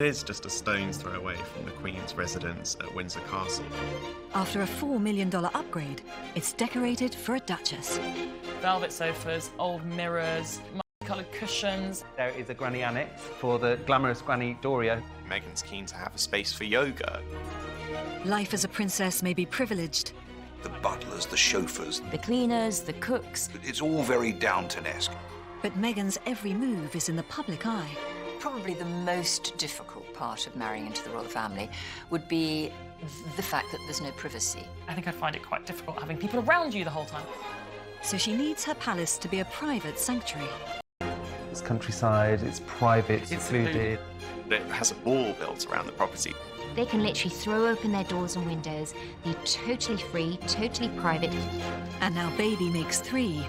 It is just a stone's throw away from the Queen's residence at Windsor Castle. After a $4 million upgrade, it's decorated for a duchess. Velvet sofas, old mirrors, multi-coloured cushions. There is a granny annex for the glamorous Granny Doria. Meghan's keen to have a space for yoga. Life as a princess may be privileged. The butlers, the chauffeurs. The cleaners, the cooks. It's all very Downton-esque. But Meghan's every move is in the public eye. Probably the most difficult part of marrying into the royal family would be the fact that there's no privacy. I think I'd find it quite difficult having people around you the whole time. So she needs her palace to be a private sanctuary. It's countryside, it's private, it's secluded. It has a wall built around the property. They can literally throw open their doors and windows, be totally free, totally private. And now baby makes 3.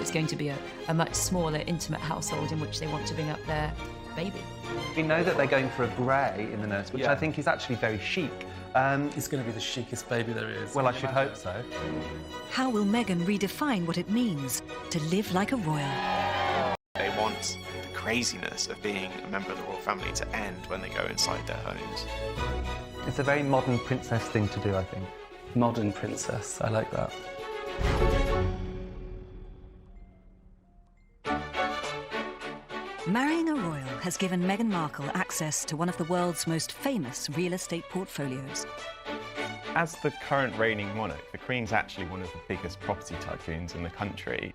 It's going to be a much smaller, intimate household in which they want to bring up their baby. We know that they're going for a grey in the nurse, which I think is actually very chic. It's going to be the chicest baby there is. Well, I should hope so. How will Meghan redefine what it means to live like a royal? They want the craziness of being a member of the royal family to end when they go inside their homes. It's a very modern princess thing to do, I think. Modern princess, I like that. Marrying a royal has given Meghan Markle access to one of the world's most famous real estate portfolios. As the current reigning monarch, the Queen's actually one of the biggest property tycoons in the country.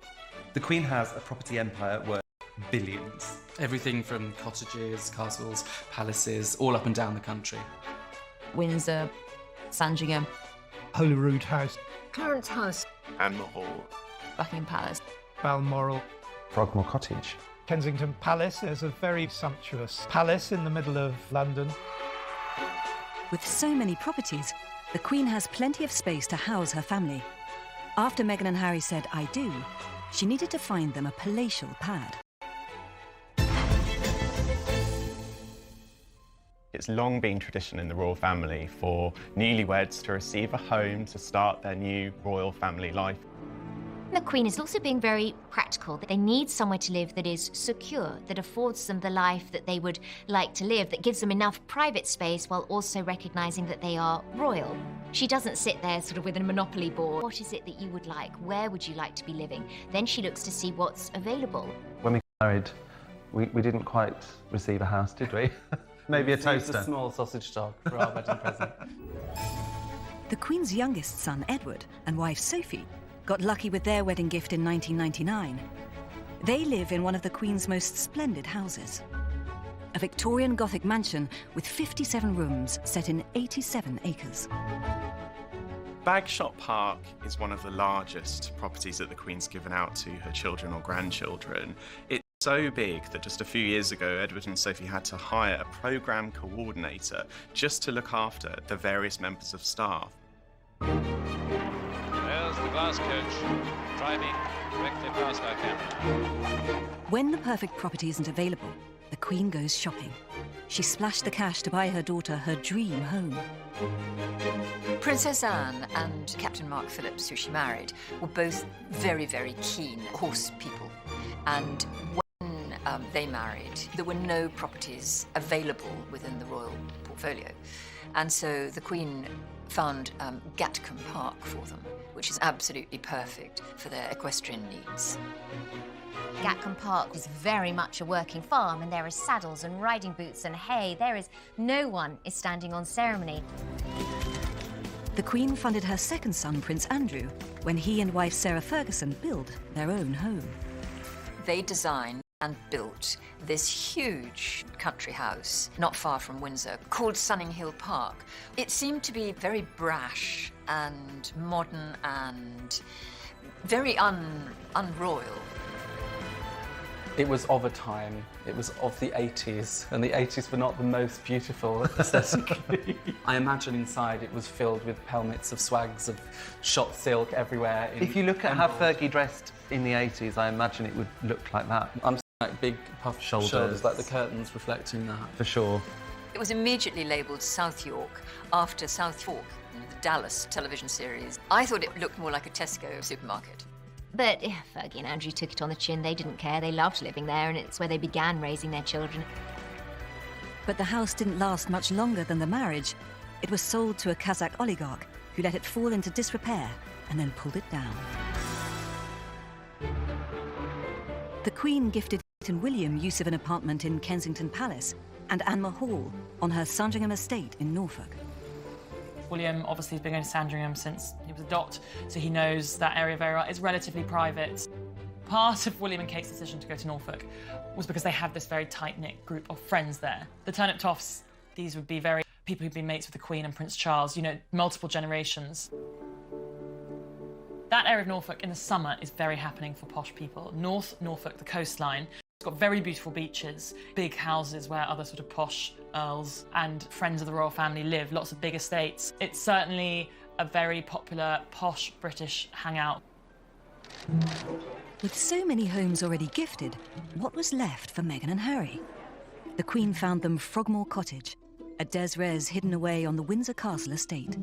The Queen has a property empire worth billions. Everything from cottages, castles, palaces, all up and down the country. Windsor, Sandringham, Holyrood House, Clarence House, Anne Hall, Buckingham Palace, Balmoral, Frogmore Cottage. Kensington Palace. There's a very sumptuous palace in the middle of London. With so many properties, the Queen has plenty of space to house her family. After Meghan and Harry said "I do," she needed to find them a palatial pad. It's long been tradition in the royal family for newlyweds to receive a home to start their new royal family life. The Queen is also being very practical. They need somewhere to live that is secure, that affords them the life that they would like to live, that gives them enough private space while also recognising that they are royal. She doesn't sit there sort of with a monopoly board. What is it that you would like? Where would you like to be living? Then she looks to see what's available. When we got married, we didn't quite receive a house, did we? Maybe a toaster. A small sausage dog for our wedding present. The Queen's youngest son, Edward, and wife Sophie got lucky with their wedding gift in 1999. They live in one of the Queen's most splendid houses. A Victorian Gothic mansion with 57 rooms set in 87 acres. Bagshot Park is one of the largest properties that the Queen's given out to her children or grandchildren. It's so big that just a few years ago, Edward and Sophie had to hire a programme coordinator just to look after the various members of staff. There's the glass coach, driving directly past our camera. When the perfect property isn't available, the Queen goes shopping. She splashed the cash to buy her daughter her dream home. Princess Anne and Captain Mark Phillips, who she married, were both very, very keen horse people. And when they married, there were no properties available within the royal portfolio. And so the Queen found Gatcombe Park for them, which is absolutely perfect for their equestrian needs. Gatcombe Park is very much a working farm, and there are saddles and riding boots and hay. No one is standing on ceremony. The Queen funded her second son, Prince Andrew, when he and wife Sarah Ferguson built their own home. They designed and built this huge country house not far from Windsor called Sunning Hill Park. It seemed to be very brash and modern and very unroyal. It was of a time, it was of the 80s, and the 80s were not the most beautiful aesthetically. I imagine inside it was filled with pelmets of swags of shot silk everywhere. If you look at how Fergie dressed in the 80s, I imagine it would look like that. I'm like big puffed shoulders, like the curtains reflecting that. For sure. It was immediately labelled South York after South York, the Dallas television series. I thought it looked more like a Tesco supermarket. But Fergie and Andrew took it on the chin. They didn't care. They loved living there, and it's where they began raising their children. But the house didn't last much longer than the marriage. It was sold to a Kazakh oligarch who let it fall into disrepair and then pulled it down. The Queen gifted Kate and William use of an apartment in Kensington Palace and Anmer Hall on her Sandringham estate in Norfolk. William obviously has been going to Sandringham since he was a dot, so he knows that area very well. It's relatively private. Part of William and Kate's decision to go to Norfolk was because they have this very tight-knit group of friends there. The Turnip Toffs, these would be people who've been mates with the Queen and Prince Charles, you know, multiple generations. That area of Norfolk in the summer is very happening for posh people. North Norfolk, the coastline, it's got very beautiful beaches, big houses where other sort of posh earls and friends of the royal family live, lots of big estates. It's certainly a very popular, posh British hangout. With so many homes already gifted, what was left for Meghan and Harry? The Queen found them Frogmore Cottage, a des res hidden away on the Windsor Castle estate.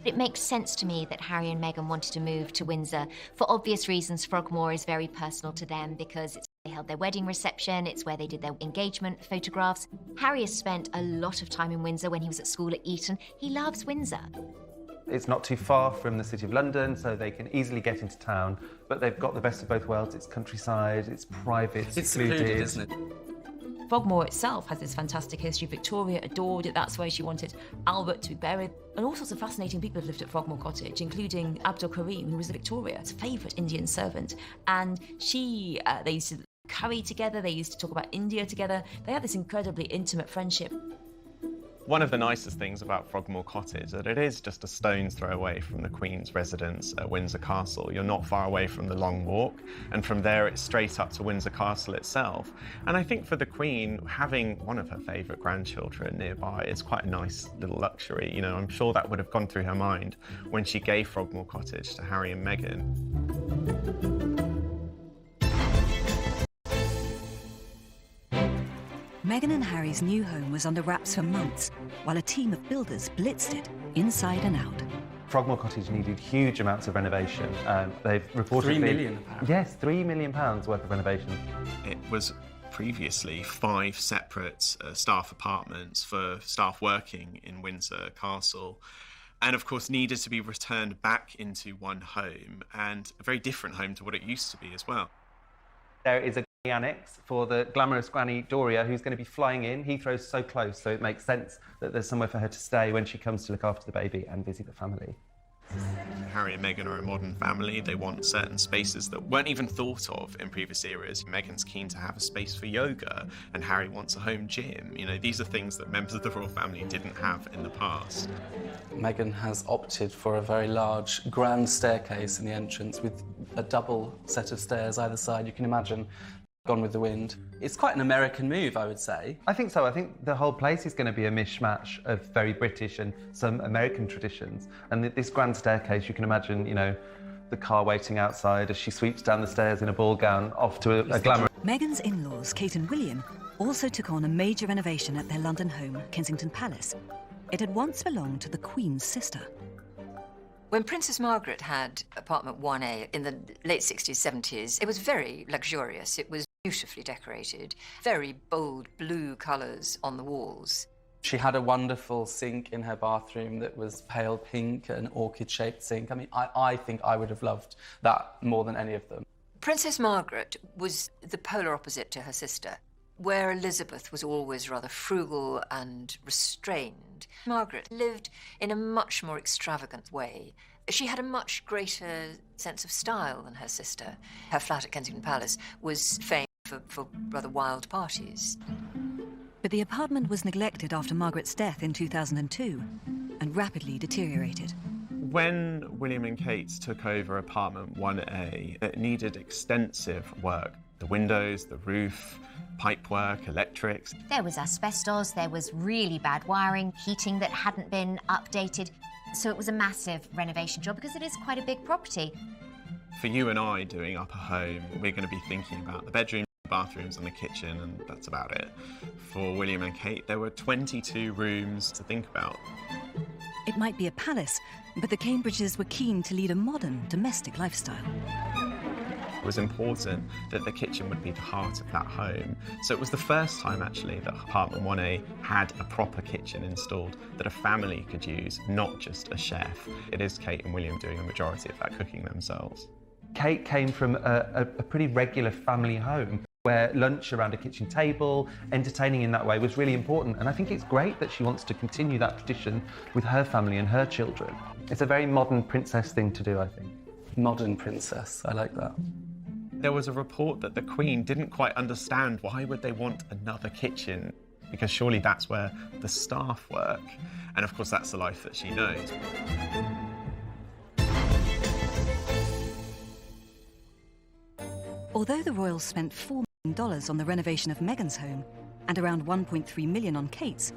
It makes sense to me that Harry and Meghan wanted to move to Windsor. For obvious reasons, Frogmore is very personal to them because it's where they held their wedding reception, it's where they did their engagement photographs. Harry has spent a lot of time in Windsor when he was at school at Eton. He loves Windsor. It's not too far from the City of London, so they can easily get into town, but they've got the best of both worlds. It's countryside, it's private, it's secluded, isn't it? Frogmore itself has this fantastic history. Victoria adored it. That's why she wanted Albert to be buried. And all sorts of fascinating people have lived at Frogmore Cottage, including Abdul Karim, who was Victoria's favourite Indian servant. And they used to curry together, they used to talk about India together. They had this incredibly intimate friendship. One of the nicest things about Frogmore Cottage is that it is just a stone's throw away from the Queen's residence at Windsor Castle. You're not far away from the Long Walk, and from there it's straight up to Windsor Castle itself. And I think for the Queen, having one of her favourite grandchildren nearby is quite a nice little luxury. You know, I'm sure that would have gone through her mind when she gave Frogmore Cottage to Harry and Meghan. Meghan and Harry's new home was under wraps for months, while a team of builders blitzed it inside and out. Frogmore Cottage needed huge amounts of renovation. They've reportedly... 3 million, apparently. Yes, £3 million worth of renovation. It was previously 5 separate staff apartments for staff working in Windsor Castle, and of course needed to be returned back into one home, and a very different home to what it used to be as well. There is a annex for the glamorous granny Doria, who's going to be flying in. Heathrow's so close, so it makes sense that there's somewhere for her to stay when she comes to look after the baby and visit the family. Harry and Meghan are a modern family. They want certain spaces that weren't even thought of in previous eras. Meghan's keen to have a space for yoga, and Harry wants a home gym. You know, these are things that members of the royal family didn't have in the past. Meghan has opted for a very large grand staircase in the entrance with a double set of stairs either side. You can imagine Gone with the Wind. It's quite an American move, I would say. I think so. I think the whole place is going to be a mishmash of very British and some American traditions. And this grand staircase, you can imagine, you know, the car waiting outside as she sweeps down the stairs in a ball gown off to a glamour. Meghan's in-laws, Kate and William, also took on a major renovation at their London home, Kensington Palace. It had once belonged to the Queen's sister. When Princess Margaret had apartment 1A in the late 60s, 70s, it was very luxurious. It was beautifully decorated, very bold blue colours on the walls. She had a wonderful sink in her bathroom that was pale pink, an orchid-shaped sink. I mean, I think I would have loved that more than any of them. Princess Margaret was the polar opposite to her sister. Where Elizabeth was always rather frugal and restrained, Margaret lived in a much more extravagant way. She had a much greater sense of style than her sister. Her flat at Kensington Palace was famed for rather wild parties. But the apartment was neglected after Margaret's death in 2002 and rapidly deteriorated. When William and Kate took over apartment 1A, it needed extensive work. The windows, the roof, pipework, electrics. There was asbestos, there was really bad wiring, heating that hadn't been updated. So it was a massive renovation job because it is quite a big property. For you and I doing up a home, we're going to be thinking about the bedroom, bathrooms and the kitchen, and that's about it. For William and Kate, there were 22 rooms to think about. It might be a palace, but the Cambridges were keen to lead a modern, domestic lifestyle. It was important that the kitchen would be the heart of that home. So it was the first time, actually, that apartment 1A had a proper kitchen installed that a family could use, not just a chef. It is Kate and William doing the majority of that cooking themselves. Kate came from a pretty regular family home where lunch around a kitchen table, entertaining in that way was really important. And I think it's great that she wants to continue that tradition with her family and her children. It's a very modern princess thing to do, I think. Modern princess, I like that. There was a report that the Queen didn't quite understand why would they want another kitchen, because surely that's where the staff work. And of course that's the life that she knows. Although the royals spent $4 million on the renovation of Meghan's home and around $1.3 million on Kate's,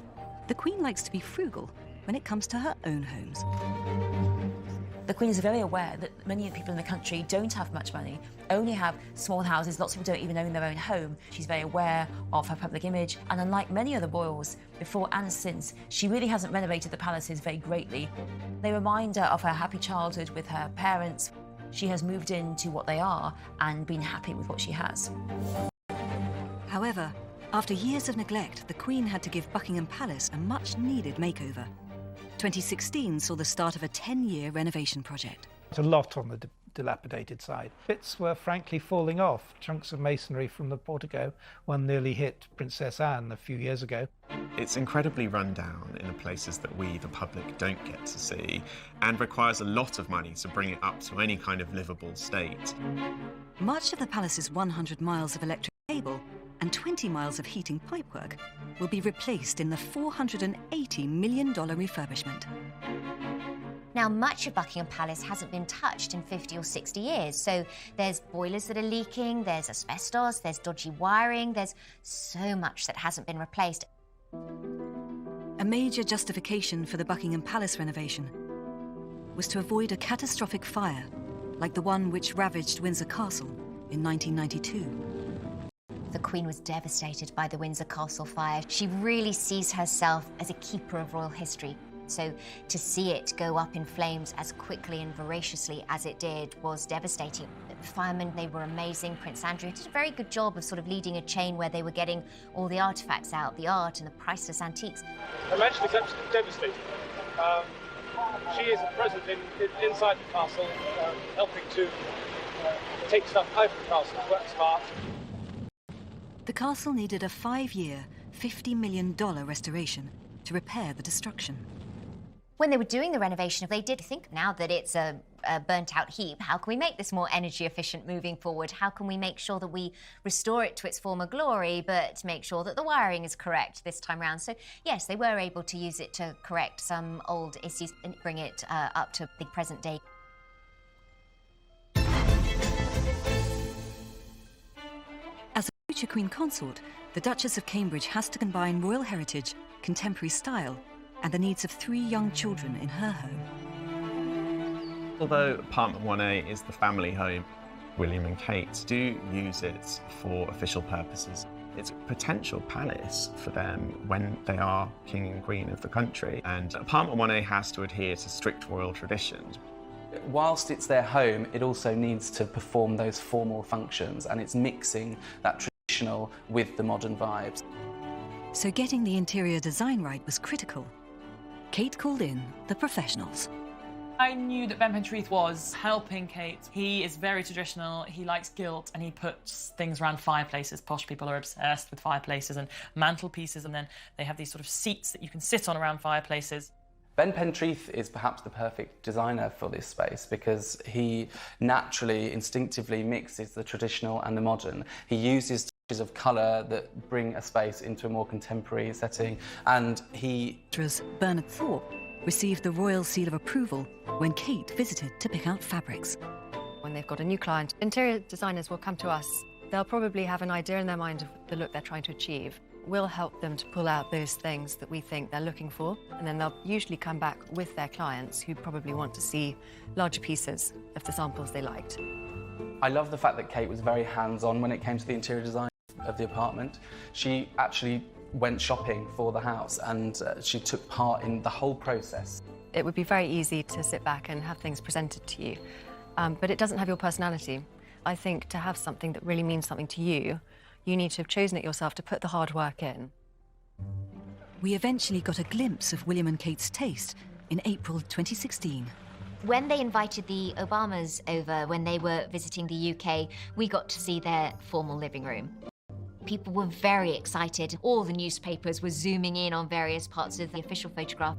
the Queen likes to be frugal when it comes to her own homes. The Queen is very aware that many people in the country don't have much money, only have small houses, lots of people don't even own their own home. She's very aware of her public image, and unlike many other royals, before and since, she really hasn't renovated the palaces very greatly. They remind her of her happy childhood with her parents. She has moved into what they are and been happy with what she has. However, after years of neglect, the Queen had to give Buckingham Palace a much-needed makeover. 2016 saw the start of a 10-year renovation project. It's a lot on the dilapidated side. Bits were frankly falling off. Chunks of masonry from the portico, one nearly hit Princess Anne a few years ago. It's incredibly run down in the places that we, the public, don't get to see, and requires a lot of money to bring it up to any kind of livable state. Much of the palace's 100 miles of electric cable and 20 miles of heating pipework will be replaced in the $480 million refurbishment. Now, much of Buckingham Palace hasn't been touched in 50 or 60 years, so there's boilers that are leaking, there's asbestos, there's dodgy wiring, there's so much that hasn't been replaced. A major justification for the Buckingham Palace renovation was to avoid a catastrophic fire like the one which ravaged Windsor Castle in 1992. The Queen was devastated by the Windsor Castle fire. She really sees herself as a keeper of royal history. So to see it go up in flames as quickly and voraciously as it did was devastating. The firemen, they were amazing. Prince Andrew did a very good job of sort of leading a chain where they were getting all the artefacts out, the art and the priceless antiques. Her Majesty is absolutely devastated. She is at present inside the castle, helping to take stuff out of the castle, works hard. The castle needed a 5-year, $50 million restoration to repair the destruction. When they were doing the renovation, they did think, now that it's a burnt-out heap, how can we make this more energy-efficient moving forward? How can we make sure that we restore it to its former glory, but make sure that the wiring is correct this time round? So, yes, they were able to use it to correct some old issues and bring it up to the present day. As a future Queen Consort, the Duchess of Cambridge has to combine royal heritage, contemporary style, and the needs of 3 young children in her home. Although apartment 1A is the family home, William and Kate do use it for official purposes. It's a potential palace for them when they are king and queen of the country, and apartment 1A has to adhere to strict royal traditions. Whilst it's their home, it also needs to perform those formal functions, and it's mixing that traditional with the modern vibes. So getting the interior design right was critical. Kate called in the professionals. I knew that Ben Pentreath was helping Kate. He is very traditional, he likes gilt, and he puts things around fireplaces. Posh people are obsessed with fireplaces and mantelpieces, and then they have these sort of seats that you can sit on around fireplaces. Ben Pentreath is perhaps the perfect designer for this space because he naturally, instinctively mixes the traditional and the modern. He uses touches of colour that bring a space into a more contemporary setting, and he... Bernard Thorpe received the Royal Seal of Approval when Kate visited to pick out fabrics. When they've got a new client, interior designers will come to us. They'll probably have an idea in their mind of the look they're trying to achieve. We'll help them to pull out those things that we think they're looking for, and then they'll usually come back with their clients who probably want to see larger pieces of the samples they liked. I love the fact that Kate was very hands-on when it came to the interior design of the apartment. She actually went shopping for the house and she took part in the whole process. It would be very easy to sit back and have things presented to you, but it doesn't have your personality. I think to have something that really means something to you, you need to have chosen it yourself, to put the hard work in. We eventually got a glimpse of William and Kate's taste in April 2016. When they invited the Obamas over when they were visiting the UK, we got to see their formal living room. People were very excited. All the newspapers were zooming in on various parts of the official photograph.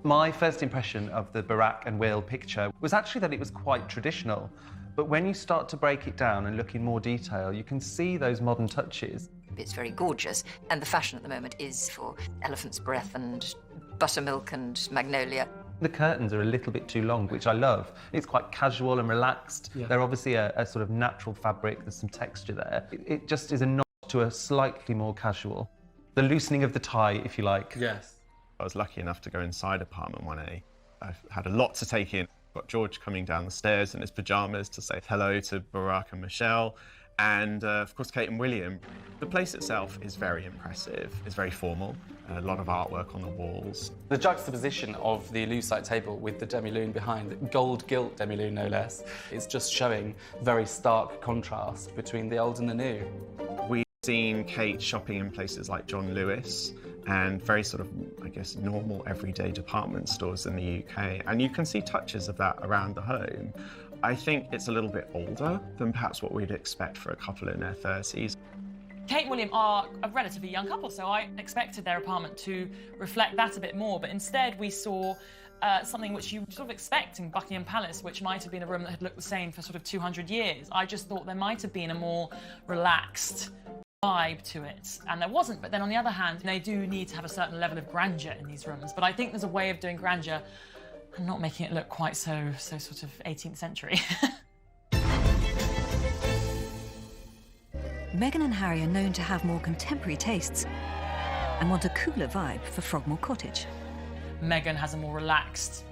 My first impression of the Barack and Will picture was actually that it was quite traditional. But when you start to break it down and look in more detail, you can see those modern touches. It's very gorgeous, and the fashion at the moment is for elephant's breath and buttermilk and magnolia. The curtains are a little bit too long, which I love. It's quite casual and relaxed. Yeah. They're obviously a sort of natural fabric. There's some texture there. It just is a nod to a slightly more casual. The loosening of the tie, if you like. Yes. I was lucky enough to go inside apartment 1A. I've had a lot to take in. Got George coming down the stairs in his pyjamas to say hello to Barack and Michelle, and of course Kate and William. The place itself is very impressive. It's very formal. A lot of artwork on the walls. The juxtaposition of the lucite table with the demi-lune behind, the gold-gilt demi-lune no less, is just showing very stark contrast between the old and the new. We've seen Kate shopping in places like John Lewis and very sort of, I guess, normal everyday department stores in the UK. And you can see touches of that around the home. I think it's a little bit older than perhaps what we'd expect for a couple in their 30s. Kate and William are a relatively young couple, so I expected their apartment to reflect that a bit more, but instead we saw something which you sort of expect in Buckingham Palace, which might have been a room that had looked the same for sort of 200 years. I just thought there might have been a more relaxed vibe to it, and there wasn't. But then on the other hand, they do need to have a certain level of grandeur in these rooms, but I think there's a way of doing grandeur and not making it look quite so sort of 18th century. Meghan and Harry are known to have more contemporary tastes and want a cooler vibe for Frogmore Cottage. Meghan has a more relaxed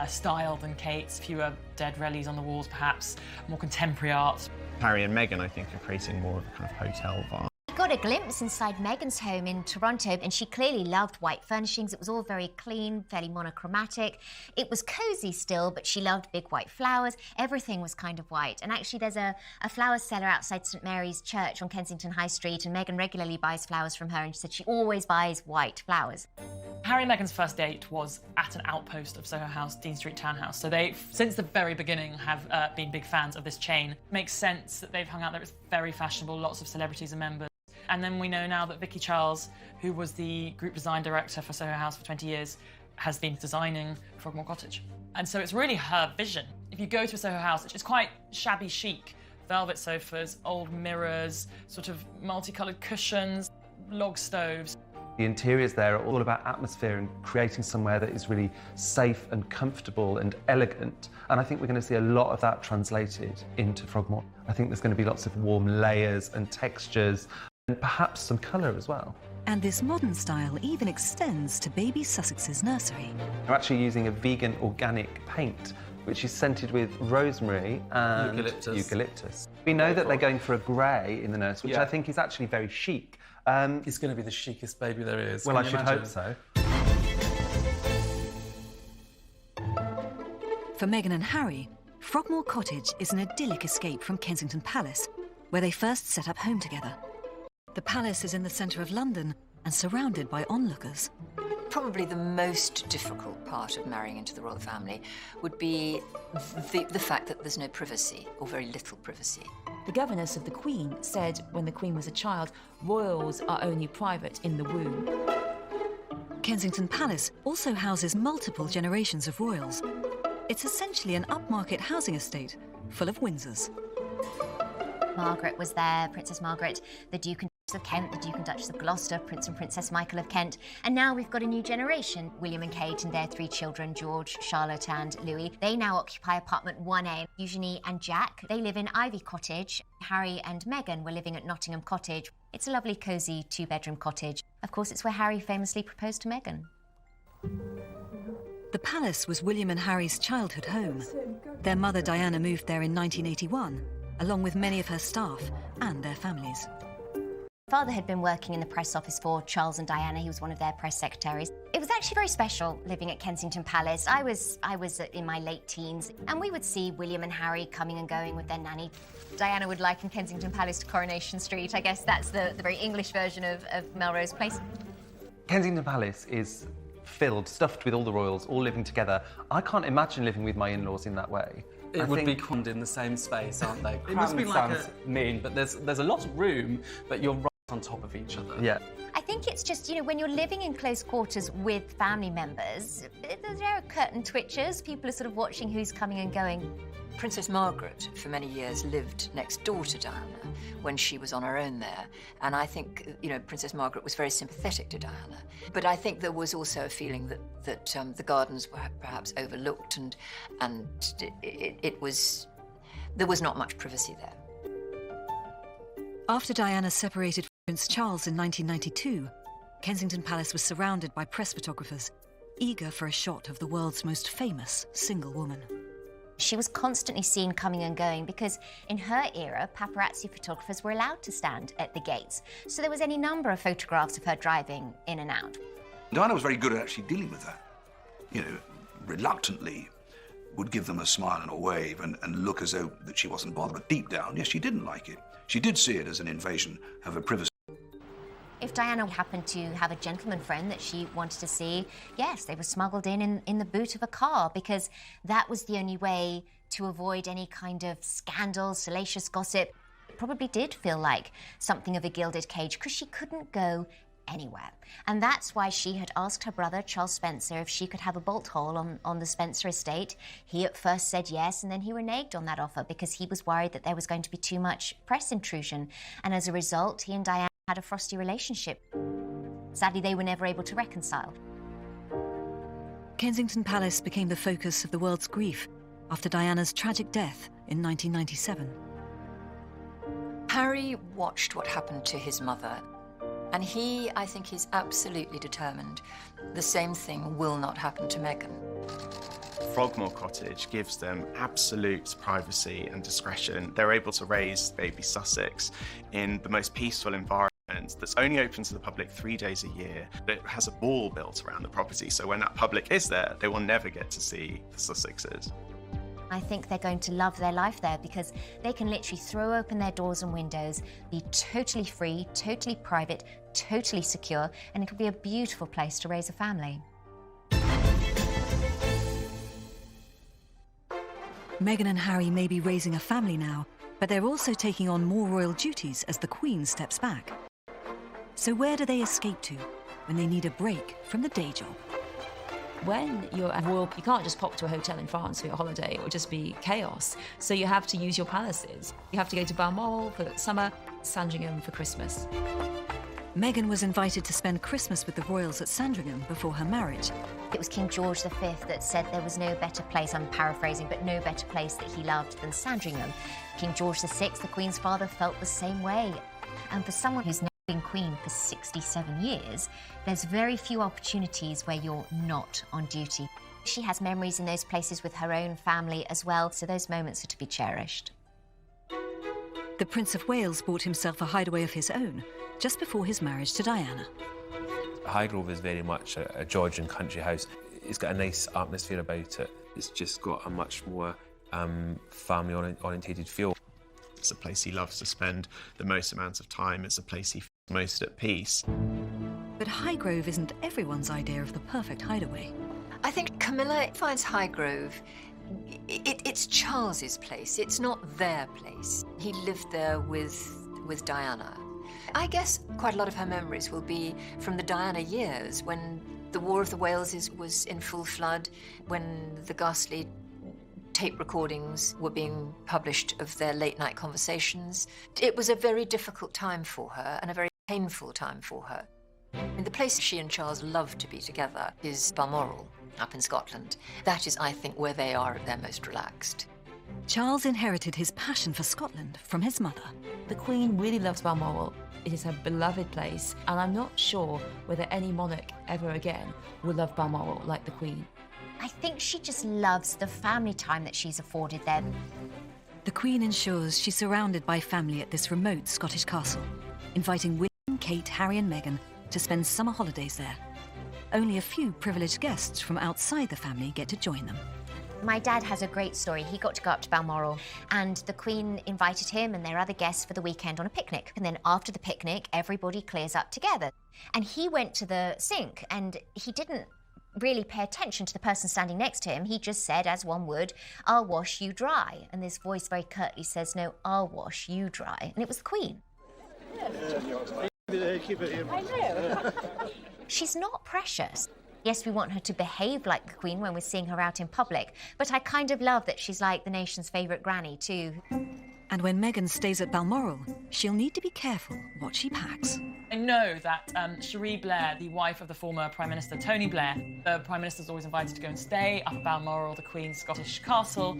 style than Kate's, fewer dead relics on the walls perhaps, more contemporary art. Harry and Meghan, I think, are creating more of a kind of hotel vibe. Got a glimpse inside Meghan's home in Toronto, and she clearly loved white furnishings. It was all very clean, fairly monochromatic. It was cosy still, but she loved big white flowers. Everything was kind of white. And actually there's a flower seller outside St Mary's Church on Kensington High Street, and Meghan regularly buys flowers from her, and she said she always buys white flowers. Harry and Meghan's first date was at an outpost of Soho House, Dean Street Townhouse. So they, since the very beginning, have been big fans of this chain. Makes sense that they've hung out there. It's very fashionable, lots of celebrities and members. And then we know now that Vicky Charles, who was the group design director for Soho House for 20 years, has been designing Frogmore Cottage. And so it's really her vision. If you go to a Soho House, it's quite shabby chic. Velvet sofas, old mirrors, sort of multicoloured cushions, log stoves. The interiors there are all about atmosphere and creating somewhere that is really safe and comfortable and elegant. And I think we're going to see a lot of that translated into Frogmore. I think there's going to be lots of warm layers and textures, and perhaps some colour as well. And this modern style even extends to baby Sussex's nursery. They're actually using a vegan organic paint, which is scented with rosemary and eucalyptus. We know that they're going for a grey in the nursery, which I think is actually very chic. It's going to be the chicest baby there is. Well, I should hope so. For Meghan and Harry, Frogmore Cottage is an idyllic escape from Kensington Palace, where they first set up home together. The palace is in the centre of London and surrounded by onlookers. Probably the most difficult part of marrying into the royal family would be the fact that there's no privacy, or very little privacy. The governess of the Queen said when the Queen was a child, royals are only private in the womb. Kensington Palace also houses multiple generations of royals. It's essentially an upmarket housing estate full of Windsors. Margaret was there, Princess Margaret, the Duke and Duchess of Kent, the Duke and Duchess of Gloucester, Prince and Princess Michael of Kent, and now we've got a new generation, William and Kate and their 3 children, George, Charlotte and Louis. They now occupy apartment 1A. Eugenie and Jack, they live in Ivy Cottage. Harry and Meghan were living at Nottingham Cottage. It's a lovely, cosy 2-bedroom cottage. Of course, it's where Harry famously proposed to Meghan. The palace was William and Harry's childhood home. Their mother Diana moved there in 1981, along with many of her staff and their families. Father had been working in the press office for Charles and Diana. He was one of their press secretaries. It was actually very special living at Kensington Palace. I was in my late teens, and we would see William and Harry coming and going with their nanny. Diana would liken Kensington Palace to Coronation Street. I guess that's the very English version of Melrose Place. Kensington Palace is stuffed with all the royals, all living together. I can't imagine living with my in-laws in that way. It would be crammed in the same space, aren't they? It must be Crammed like sounds mean, but there's a lot of room, but you're right on top of each other. Yeah. I think it's just, when you're living in close quarters with family members, there are curtain twitchers. People are sort of watching who's coming and going. Princess Margaret, for many years, lived next door to Diana when she was on her own there. And I think, Princess Margaret was very sympathetic to Diana. But I think there was also a feeling that the gardens were perhaps overlooked and there was not much privacy there. After Diana separated from Prince Charles in 1992, Kensington Palace was surrounded by press photographers, eager for a shot of the world's most famous single woman. She was constantly seen coming and going because in her era, paparazzi photographers were allowed to stand at the gates. So there was any number of photographs of her driving in and out. Diana was very good at actually dealing with that. Reluctantly would give them a smile and a wave and look as though that she wasn't bothered. But deep down, yes, she didn't like it. She did see it as an invasion of her privacy. If Diana happened to have a gentleman friend that she wanted to see, yes, they were smuggled in the boot of a car because that was the only way to avoid any kind of scandal, salacious gossip. It probably did feel like something of a gilded cage because she couldn't go anywhere. And that's why she had asked her brother, Charles Spencer, if she could have a bolt hole on the Spencer estate. He at first said yes, and then he reneged on that offer because he was worried that there was going to be too much press intrusion. And as a result, he and Diana had a frosty relationship. Sadly, they were never able to reconcile. Kensington Palace became the focus of the world's grief after Diana's tragic death in 1997. Harry watched what happened to his mother, and I think he's absolutely determined the same thing will not happen to Meghan. Frogmore Cottage gives them absolute privacy and discretion. They're able to raise baby Sussex in the most peaceful environment that's only open to the public 3 days a year. It has a wall built around the property, so when that public is there, they will never get to see the Sussexes. I think they're going to love their life there because they can literally throw open their doors and windows, be totally free, totally private, totally secure, and it could be a beautiful place to raise a family. Meghan and Harry may be raising a family now, but they're also taking on more royal duties as the Queen steps back. So where do they escape to when they need a break from the day job? When you're a royal, you can't just pop to a hotel in France for your holiday. It would just be chaos. So you have to use your palaces. You have to go to Balmoral for summer, Sandringham for Christmas. Meghan was invited to spend Christmas with the royals at Sandringham before her marriage. It was King George V that said there was no better place, I'm paraphrasing, but no better place that he loved than Sandringham. King George VI, the Queen's father, felt the same way. And for someone who's now been Queen for 67 years, there's very few opportunities where you're not on duty. She has memories in those places with her own family as well, so those moments are to be cherished. The Prince of Wales bought himself a hideaway of his own just before his marriage to Diana. Highgrove is very much a Georgian country house. It's got a nice atmosphere about it. It's just got a much more family-orientated feel. It's a place he loves to spend the most amount of time. It's a place he feels most at peace. But Highgrove isn't everyone's idea of the perfect hideaway. I think Camilla finds Highgrove, it's Charles's place. It's not their place. He lived there with Diana. I guess quite a lot of her memories will be from the Diana years when the War of the Waleses was in full flood, when the ghastly tape recordings were being published of their late-night conversations. It was a very difficult time for her and a very painful time for her. And the place she and Charles love to be together is Balmoral, up in Scotland. That is, I think, where they are at their most relaxed. Charles inherited his passion for Scotland from his mother. The Queen really loves Balmoral. It is her beloved place, and I'm not sure whether any monarch ever again will love Balmoral like the Queen. I think she just loves the family time that she's afforded there. The Queen ensures she's surrounded by family at this remote Scottish castle, inviting Kate, Harry and Meghan to spend summer holidays there. Only a few privileged guests from outside the family get to join them. My dad has a great story. He got to go up to Balmoral and the Queen invited him and their other guests for the weekend on a picnic. And then after the picnic, everybody clears up together. And he went to the sink and he didn't really pay attention to the person standing next to him. He just said, as one would, "I'll wash you dry." And this voice very curtly says, "No, I'll wash you dry." And it was the Queen. I know. She's not precious. Yes, we want her to behave like the Queen when we're seeing her out in public, but I kind of love that she's like the nation's favourite granny too. And when Meghan stays at Balmoral, she'll need to be careful what she packs. I know that Cherie Blair, the wife of the former Prime Minister Tony Blair, the Prime Minister's always invited to go and stay up at Balmoral, the Queen's Scottish castle,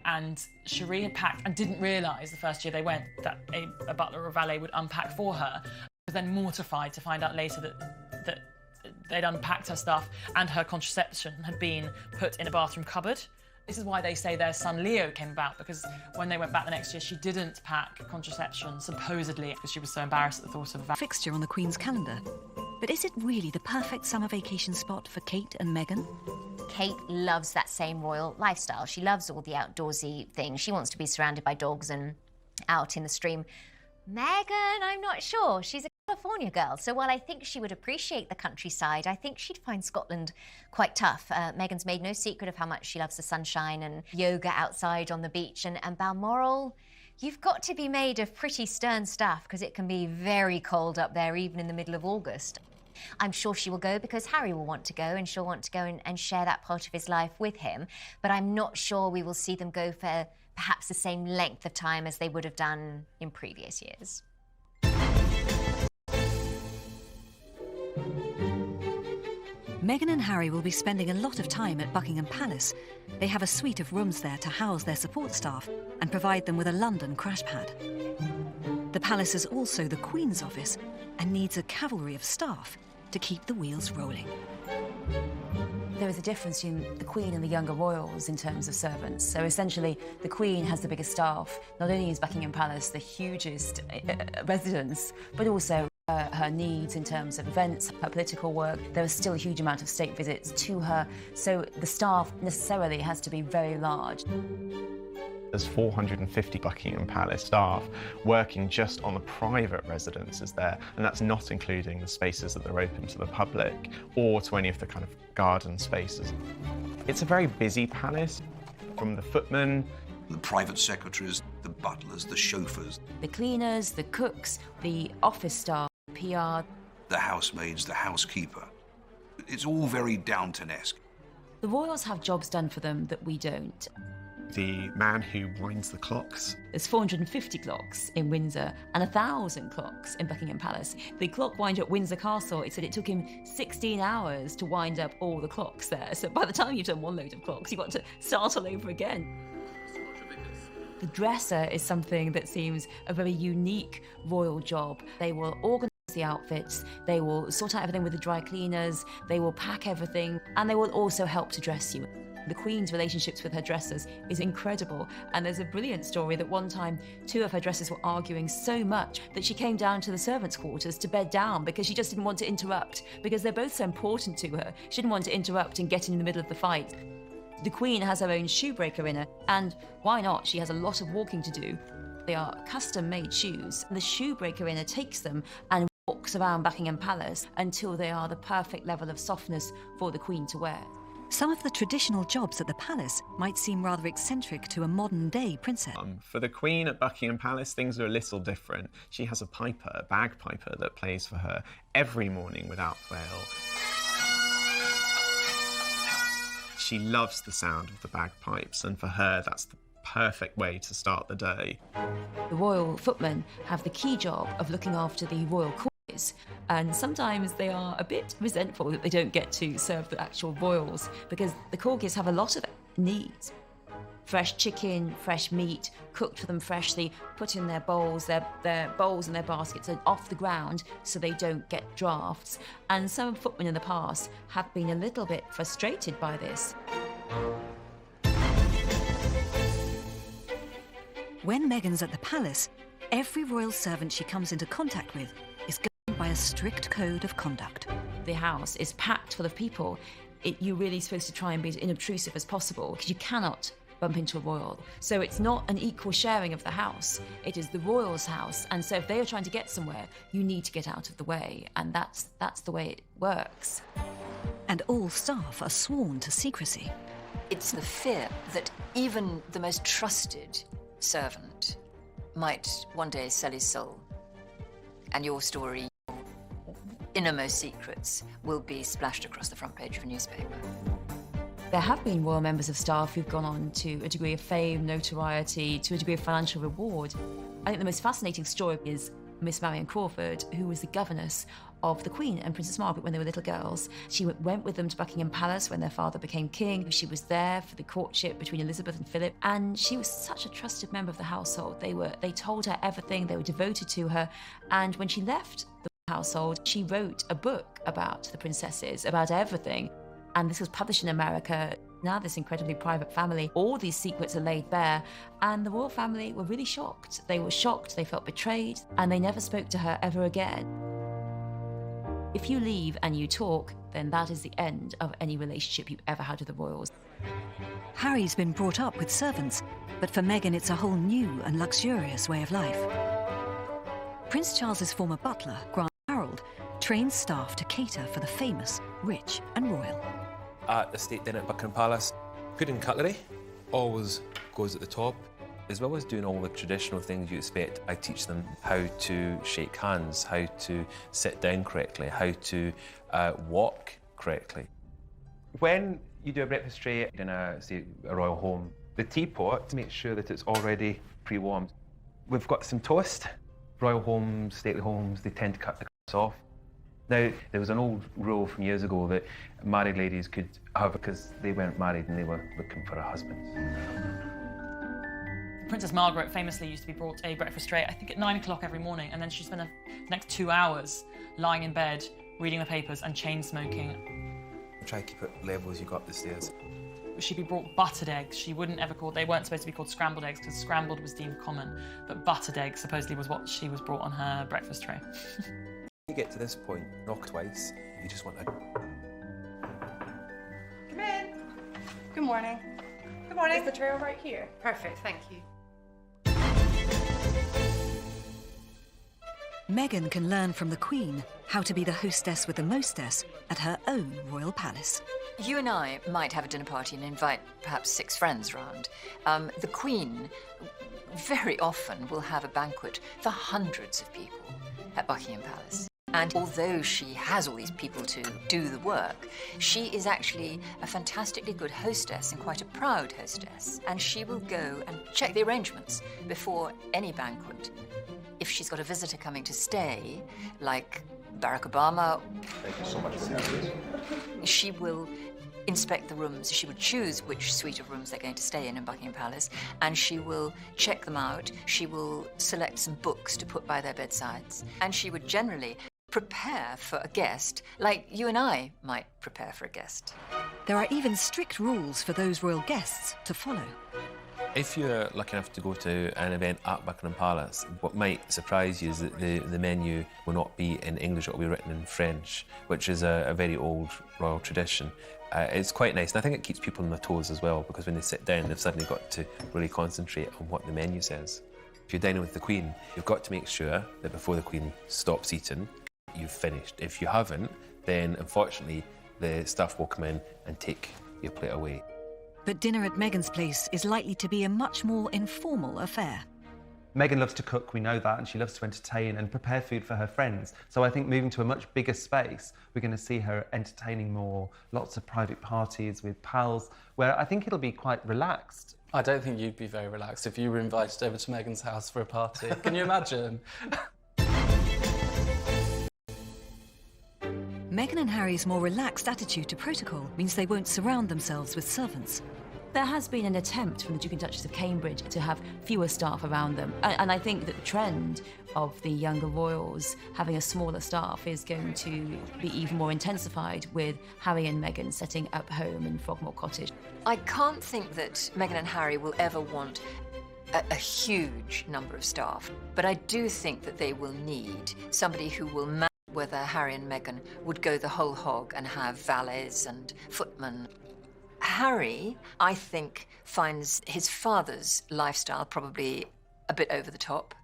and Cherie had packed and didn't realise the first year they went that a butler or valet would unpack for her. I was then mortified to find out later that they'd unpacked her stuff and her contraception had been put in a bathroom cupboard. This is why they say their son Leo came about, because when they went back the next year, she didn't pack contraception, supposedly, because she was so embarrassed at the thought of a fixture on the Queen's calendar. But is it really the perfect summer vacation spot for Kate and Meghan? Kate loves that same royal lifestyle. She loves all the outdoorsy things. She wants to be surrounded by dogs and out in the stream. Meghan, I'm not sure. She's a California girl, so while I think she would appreciate the countryside, I think she'd find Scotland quite tough. Meghan's made no secret of how much she loves the sunshine and yoga outside on the beach, and Balmoral, you've got to be made of pretty stern stuff because it can be very cold up there even in the middle of August. I'm sure she will go because Harry will want to go and she'll want to go and share that part of his life with him, but I'm not sure we will see them go for perhaps the same length of time as they would have done in previous years. Meghan and Harry will be spending a lot of time at Buckingham Palace. They have a suite of rooms there to house their support staff and provide them with a London crash pad. The palace is also the Queen's office and needs a cavalry of staff to keep the wheels rolling. There is a difference between the Queen and the younger royals in terms of servants. So essentially, the Queen has the biggest staff. Not only is Buckingham Palace the hugest residence, but also her needs in terms of events, her political work. There is still a huge amount of state visits to her, so the staff necessarily has to be very large. There's 450 Buckingham Palace staff working just on the private residences there, and that's not including the spaces that are open to the public or to any of the kind of garden spaces. It's a very busy palace, from the footmen, the private secretaries, the butlers, the chauffeurs, the cleaners, the cooks, the office staff, PR, the housemaids, the housekeeper. It's all very Downton-esque. The royals have jobs done for them that we don't. The man who winds the clocks. There's 450 clocks in Windsor and 1,000 clocks in Buckingham Palace. The clock winder at Windsor Castle, it said it took him 16 hours to wind up all the clocks there. So by the time you've done one load of clocks, you've got to start all over again. The dresser is something that seems a very unique royal job. They will organise the outfits, they will sort out everything with the dry cleaners, they will pack everything, and they will also help to dress you. The Queen's relationships with her dressers is incredible, and there's a brilliant story that one time 2 of her dressers were arguing so much that she came down to the servants' quarters to bed down because she just didn't want to interrupt, because they're both so important to her. She didn't want to interrupt and get in the middle of the fight. The Queen has her own shoebreaker in her, and why not? She has a lot of walking to do. They are custom-made shoes. The shoebreaker in her takes them and walks around Buckingham Palace until they are the perfect level of softness for the Queen to wear. Some of the traditional jobs at the palace might seem rather eccentric to a modern-day princess. For the Queen at Buckingham Palace, things are a little different. She has a piper, a bagpiper, that plays for her every morning without fail. She loves the sound of the bagpipes, and for her, that's the perfect way to start the day. The royal footmen have the key job of looking after the royal corgis, and sometimes they are a bit resentful that they don't get to serve the actual royals, because the corgis have a lot of needs. Fresh chicken, fresh meat, cooked for them freshly, put in their bowls, their bowls and their baskets are off the ground so they don't get drafts. And some footmen in the past have been a little bit frustrated by this. When Meghan's at the palace, every royal servant she comes into contact with is going governed by a strict code of conduct. The house is packed full of people. You're really supposed to try and be as inobtrusive as possible because you cannot bump into a royal. So it's not an equal sharing of the house. It is the royal's house. And so if they are trying to get somewhere, you need to get out of the way. And that's the way it works. And all staff are sworn to secrecy. It's the fear that even the most trusted servant might one day sell his soul. And your story, your innermost secrets, will be splashed across the front page of a newspaper. There have been royal members of staff who've gone on to a degree of fame, notoriety, to a degree of financial reward. I think the most fascinating story is Miss Marion Crawford, who was the governess of the Queen and Princess Margaret when they were little girls. She went with them to Buckingham Palace when their father became king. She was there for the courtship between Elizabeth and Philip, and she was such a trusted member of the household. They told her everything, they were devoted to her, and when she left the household, she wrote a book about the princesses, about everything. And this was published in America. Now this incredibly private family, all these secrets are laid bare, and the royal family were really shocked. They were shocked, they felt betrayed, and they never spoke to her ever again. If you leave and you talk, then that is the end of any relationship you've ever had with the royals. Harry's been brought up with servants, but for Meghan it's a whole new and luxurious way of life. Prince Charles's former butler, Grant Harold, trains staff to cater for the famous, rich and royal. At the state dinner at Buckingham Palace, pudding cutlery always goes at the top. As well as doing all the traditional things you expect, I teach them how to shake hands, how to sit down correctly, how to walk correctly. When you do a breakfast tray in a royal home, the teapot, make sure that it's already pre-warmed. We've got some toast. Royal homes, stately homes, they tend to cut the crusts off. Now, there was an old rule from years ago that married ladies could have because they weren't married and they were looking for a husband. Princess Margaret famously used to be brought a breakfast tray, I think at 9 o'clock every morning, and then she'd spend the next 2 hours lying in bed, reading the papers and chain smoking. Try to keep it level as you go up the stairs. She'd be brought buttered eggs. She wouldn't ever call, they weren't supposed to be called scrambled eggs because scrambled was deemed common, but buttered eggs supposedly was what she was brought on her breakfast tray. You get to this point, knock twice, you just want to... Come in. Good morning. Good morning. Is the tray right here? Perfect, thank you. Meghan can learn from the Queen how to be the hostess with the mostess at her own royal palace. You and I might have a dinner party and invite perhaps 6 friends round. The Queen very often will have a banquet for hundreds of people at Buckingham Palace. And although she has all these people to do the work, she is actually a fantastically good hostess and quite a proud hostess. And she will go and check the arrangements before any banquet. If she's got a visitor coming to stay, like Barack Obama, Thank you so much for the she will inspect the rooms. She would choose which suite of rooms they're going to stay in Buckingham Palace, and she will check them out. She will select some books to put by their bedsides, and she would generally prepare for a guest like you and I might prepare for a guest. There are even strict rules for those royal guests to follow. If you're lucky enough to go to an event at Buckingham Palace, what might surprise you is that the menu will not be in English, it will be written in French, which is a very old royal tradition. It's quite nice, and I think it keeps people on their toes as well, because when they sit down, they've suddenly got to really concentrate on what the menu says. If you're dining with the Queen, you've got to make sure that before the Queen stops eating, you've finished. If you haven't, then unfortunately, the staff will come in and take your plate away. But dinner at Meghan's place is likely to be a much more informal affair. Meghan loves to cook, we know that, and she loves to entertain and prepare food for her friends. So I think moving to a much bigger space, we're going to see her entertaining more, lots of private parties with pals, where I think it'll be quite relaxed. I don't think you'd be very relaxed if you were invited over to Meghan's house for a party. Can you imagine? Meghan and Harry's more relaxed attitude to protocol means they won't surround themselves with servants. There has been an attempt from the Duke and Duchess of Cambridge to have fewer staff around them. And I think that the trend of the younger royals having a smaller staff is going to be even more intensified with Harry and Meghan setting up home in Frogmore Cottage. I can't think that Meghan and Harry will ever want a huge number of staff, but I do think that they will need somebody who will manage whether Harry and Meghan would go the whole hog and have valets and footmen. Harry, I think, finds his father's lifestyle probably a bit over the top.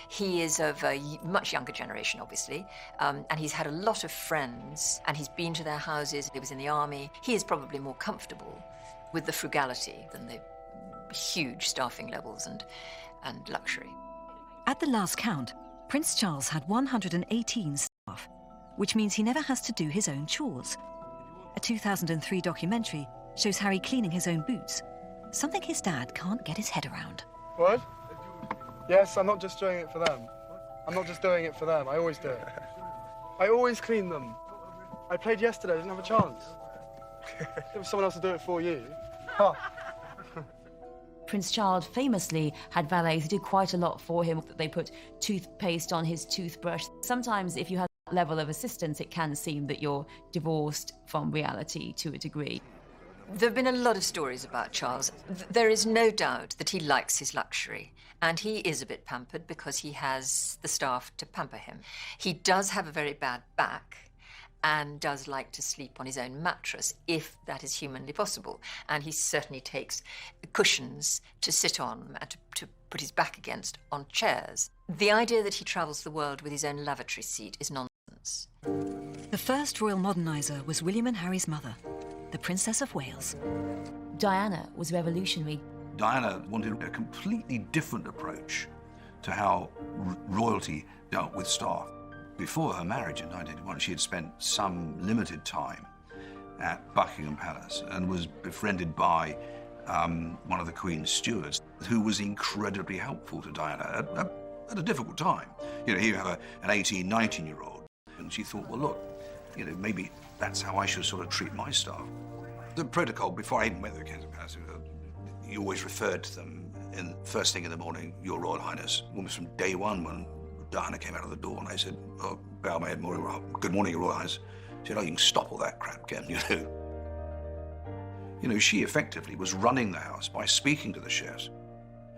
He is of a much younger generation, obviously, and he's had a lot of friends, and he's been to their houses. He was in the army. He is probably more comfortable with the frugality than the huge staffing levels and luxury. At the last count, Prince Charles had 118 staff, which means he never has to do his own chores. A 2003 documentary shows Harry cleaning his own boots, something his dad can't get his head around. What? Yes, I'm not just doing it for them. I'm not just doing it for them. I always do it. I always clean them. I played yesterday. I didn't have a chance. There was someone else to do it for you. Huh. Prince Charles famously had valets who did quite a lot for him. They put toothpaste on his toothbrush. Sometimes if you have that level of assistance, it can seem that you're divorced from reality to a degree. There have been a lot of stories about Charles. There is no doubt that he likes his luxury, and he is a bit pampered because he has the staff to pamper him. He does have a very bad back and does like to sleep on his own mattress, if that is humanly possible. And he certainly takes cushions to sit on and to put his back against on chairs. The idea that he travels the world with his own lavatory seat is nonsense. The first royal moderniser was William and Harry's mother, the Princess of Wales. Diana was revolutionary. Diana wanted a completely different approach to how royalty dealt with staff. Before her marriage in 1981, she had spent some limited time at Buckingham Palace and was befriended by one of the Queen's stewards, who was incredibly helpful to Diana at a difficult time. You know, here you have an 18, 19-year-old, and she thought, well, look, you know, maybe that's how I should sort of treat my staff. The protocol, before I even went to the Kensington Palace, you always referred to them first thing in the morning, Your Royal Highness. Almost from day one when Diana came out of the door and I said, oh, bow my head, good morning, Your Royal Highness. She said, oh, you can stop all that crap, Ken, you know. You know, she effectively was running the house by speaking to the chefs,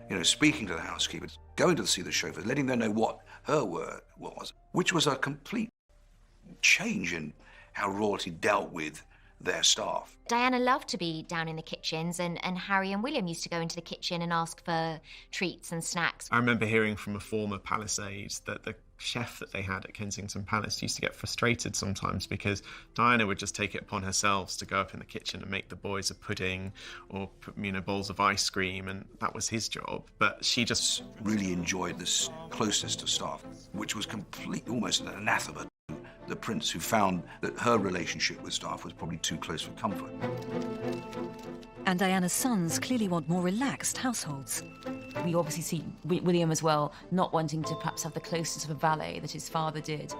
you know, speaking to the housekeepers, going to see the chauffeurs, letting them know what her word was, which was a complete change in how royalty dealt with their staff. Diana loved to be down in the kitchens, and Harry and William used to go into the kitchen and ask for treats and snacks. I remember hearing from a former palace aide that the chef that they had at Kensington Palace used to get frustrated sometimes because Diana would just take it upon herself to go up in the kitchen and make the boys a pudding or, you know, bowls of ice cream, and that was his job. But she just really enjoyed this closeness to staff, which was completely almost an anathema. The prince, who found that her relationship with staff was probably too close for comfort. And Diana's sons clearly want more relaxed households. We obviously see William as well not wanting to perhaps have the closeness of a valet that his father did.